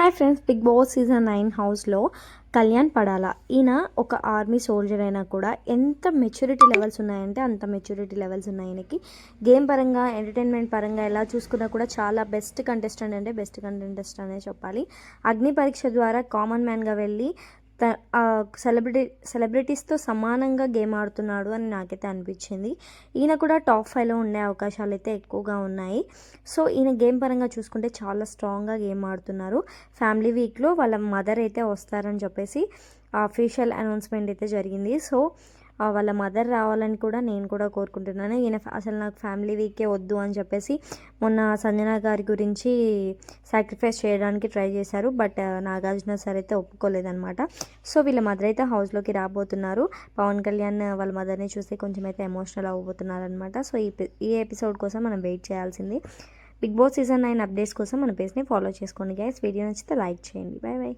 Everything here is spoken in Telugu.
Hi friends, big boss season 9 హౌస్లో కళ్యాణ్ పడాలా ఈయన ఒక ఆర్మీ సోల్జర్ అయినా కూడా ఎంత మెచ్యూరిటీ లెవెల్స్ ఉన్నాయంటే అంత మెచ్యూరిటీ లెవెల్స్ ఉన్నాయి ఆయనకి. గేమ్ పరంగా, ఎంటర్టైన్మెంట్ పరంగా ఎలా చూసుకున్నా కూడా చాలా బెస్ట్ కంటెస్టెంట్ అనే చెప్పాలి. అగ్ని పరీక్ష ద్వారా కామన్ మ్యాన్గా వెళ్ళి సెలబ్రిటీస్తో సమానంగా గేమ్ ఆడుతున్నాడు అని నాకైతే అనిపించింది. ఈయన కూడా టాప్ 5లో ఉండే అవకాశాలు అయితే ఎక్కువగా ఉన్నాయి. సో ఈయన గేమ్ పరంగా చూసుకుంటే చాలా స్ట్రాంగ్గా గేమ్ ఆడుతున్నారు. ఫ్యామిలీ వీక్లో వాళ్ళ మదర్ అయితే వస్తారని చెప్పేసి అఫీషియల్ అనౌన్స్మెంట్ అయితే జరిగింది. సో వాళ్ళ మదర్ రావాలని కూడా నేను కూడా కోరుకుంటున్నాను. ఈయన అసలు నాకు ఫ్యామిలీ వీకే వద్దు అని చెప్పేసి మొన్న సంజన గారి గురించి సాక్రిఫైస్ చేయడానికి ట్రై చేశారు. బట్ నాగార్జున సార్ అయితే ఒప్పుకోలేదన్నమాట. సో వీళ్ళ మదర్ అయితే హౌస్లోకి రాబోతున్నారు. పవన్ కళ్యాణ్ వాళ్ళ మదర్ని చూసి కొంచెం అయితే ఎమోషనల్ అవ్వబోతున్నారు అనమాట. సో ఈ ఎపిసోడ్ కోసం మనం వెయిట్ చేయాల్సింది. బిగ్ బాస్ సీజన్ 9 అప్డేట్స్ కోసం మన పేజ్ని ఫాలో చేసుకోండి గైస్. వీడియో నచ్చితే లైక్ చేయండి. Bye bye.